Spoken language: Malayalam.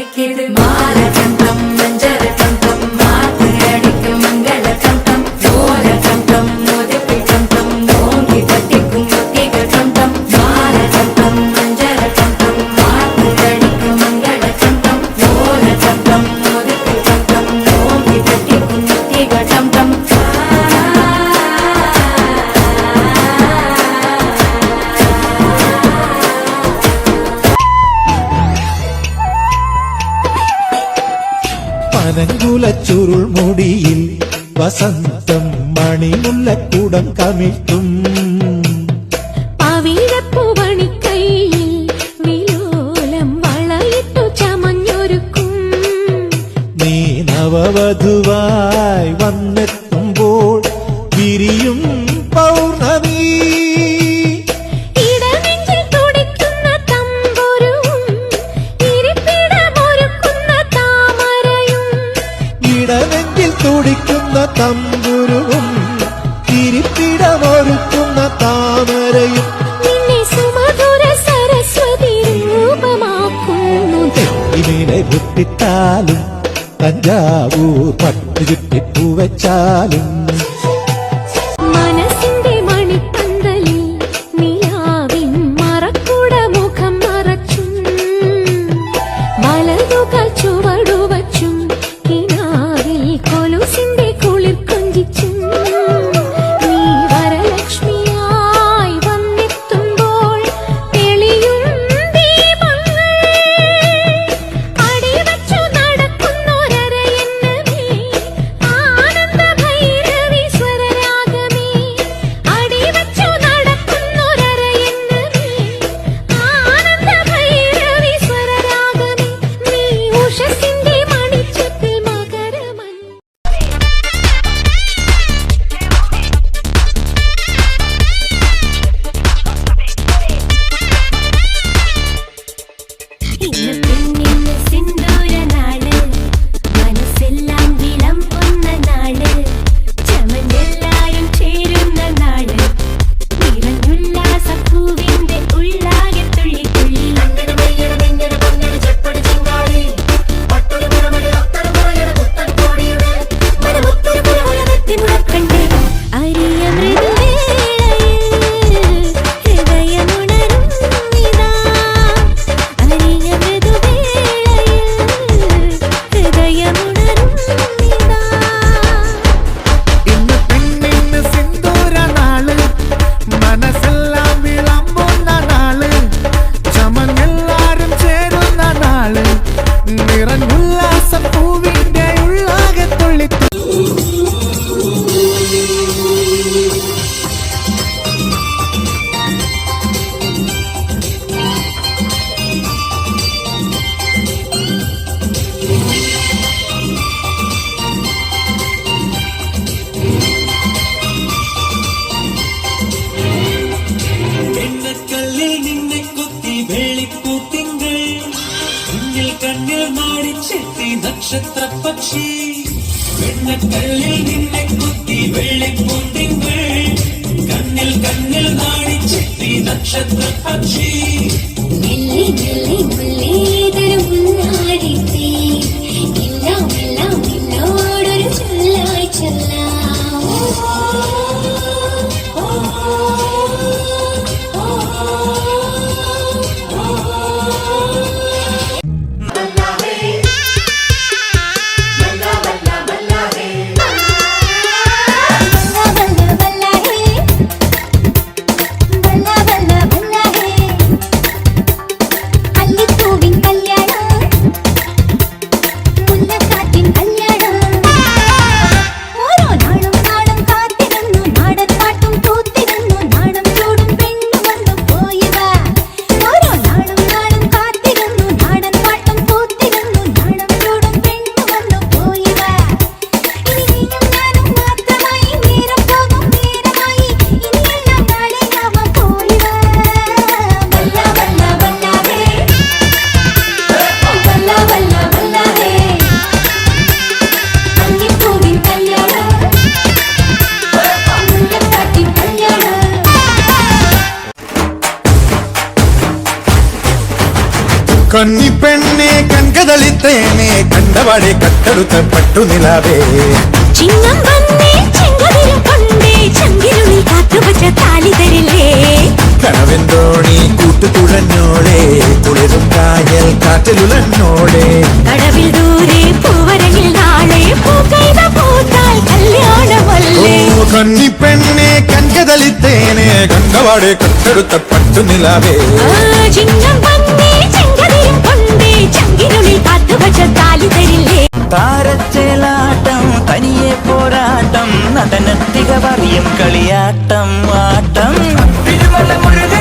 എനിക്കിത് മാലചന്തം മഞ്ചര ചന്തം മാത്ത് അടിക്കും മംഗള ചന്തം ചോര ചന്തം മുതപ്പി ചന്തം നോങ്കി തട്ടിക്കും മുത്തിക ചന്തം മാലചന്തം മഞ്ചര ചന്തം മാത്ത് അടിക്കും മംഗള ചന്തം ചോര ചന്തം മുതപ്പി ചന്തം നോങ്കി തട്ടിക്കും മുത്തിക ചന്തം പനങ്കുലച്ചുരുൾ മുടിയിൽ വസന്തം മണിമുല്ലക്കൂടം കമിഴ്ത്തും പവിഴപ്പൂവണിക്കൈയിൽ വിലോലം വളയിട്ടു ചമഞ്ഞൊരുക്കും നീ നവവധുവായി വന്നെത്തുമ്പോൾ വിരിയും പൗർണമി ഇടനെഞ്ചിൽ തുടിക്കുന്ന തമ്പുരുവും ഇരിപ്പിടമൊരുക്കുന്ന താമരയും ഇടനെഞ്ചിൽ തുടിക്കുന്ന തമ്പുരുവും ഇരിപ്പിടമൊരുക്കുന്ന താമരയും നിന്നെ സുമധുര സരസ്വതി രൂപമാക്കുന്നു ഇങ്ങനെ കുത്തിത്താലും തഞ്ചാവൂർ പട്ടു ചുറ്റിപ്പൂവച്ചാലും മനസ്സിന്റെ മണിപ്പന്തലിൽ നിലാവിൻ മറക്കുട മുഖം മറച്ചും വലതുകാൽ ചുവടുവച്ചും കിനാവിൽ കൊലുസിന്റെ കുളിർ കൊഞ്ചിച്ചും നീ വരലക്ഷ്മിയായി വന്നെത്തുമ്പോൾ തെളിയും ദീപങ്ങൾ അടിവച്ചു നടക്കുന്നൊരരയെന്നമേ ആനന്ദ ഭൈരവി സ്വരരാഗമേ അടിവച്ചു നടക്കുന്നൊരരയെന്നമേ ആനന്ദ ഭൈരവി സ്വരരാഗമേ നീ ഉഷസിന്റെ മണിച്ചത്തിൽ മകരമൻ ഇന്ന് പെണ്ണിന് സിന്ദൂരനാള് മനസ്സെല്ലാം വിളമ്പുന്ന നാള് ചമഞ്ഞെല്ലാരും ചേരുന്ന നാള് നിറഞ്ഞുല്ലാസപ്പൂവിന്റെ ഉള്ളാകെ തുള്ളി തുള്ളി മുഴക്കണ്ടേ അരിയ മൃദുവേളയിൽ ഹൃദയമുണരും ഇതാ അരിയ മൃദുവേളയിൽ ഹൃദയമുണരും ഇതാ ഇന്ന് പെണ്ണിന് സിന്ദൂര നാള് മനസ്സെല്ലാം വിളമ്പുന്ന നാള് ചമഞ്ഞെല്ലാരും ചേരുന്ന നാള് നിറഞ്ഞുല്ലാസ പൂവിന്റെ ഉള്ളാകെ തുള്ളി എണ്ണക്കല്ലിൽ നിന്നെ കുത്തി വെള്ളിപ്പൂത്തിങ്കൾ കണ്ണിൽ കണ്ണിൽ മാടിച്ചെത്തി നക്ഷത്ര പക്ഷി എണ്ണക്കല്ലിൽ നിന്നെ കുത്തി വെള്ളിപ്പൂത്തിങ്കൾ കണ്ണിൽ കണ്ണിൽ മാടിച്ചെത്തി നക്ഷത്ര പക്ഷി മെല്ലെ മെല്ലെ മുല്ലേതരം മുന്നാടിത്തേ എല്ലാം എല്ലാം നിന്നോടൊരു ചൊല്ലായി ചൊല്ലാം അല്ലിത്തൂവി കന്നിപ്പെണ്ണെ കൺകതളിത്തേനെ കണ്ടവാടെ കട്ടെടുത്ത പട്ടുനിലാവേ ചിങ്ങം വന്നേ ചെങ്കതിരും കൊണ്ടേ ചങ്കിരുളിൽ കാത്തുവച്ച താലി തരില്ലേ കനവെന്തോണി കൂട്ടുകുഴഞ്ഞോളെ കുളിരും കായൽ കാറ്റിലുലഞ്ഞോളെ കടവിൽ ദൂരെ പൂവരങ്ങിൽ നാളെ പൂക്കൈത പൂത്താൽ കല്യാണമല്ലേ കന്നിപ്പെണ്ണെ കൺകതളിത്തേനെ കണ്ടവാടെ കട്ടെടുത്ത പട്ടുനിലാവേ ചിങ്ങം വന്നേ ചെങ്കതിരും കൊണ്ടേ ചങ്കിരുളിൽ കാത്തുവച്ച താലി തരില്ലേ താരച്ചേലാട്ടം തനിയെ പോരാട്ടം നടനത്തിക പറയും കളിയാട്ടം ആട്ടം തിരുമല മുരുകൻ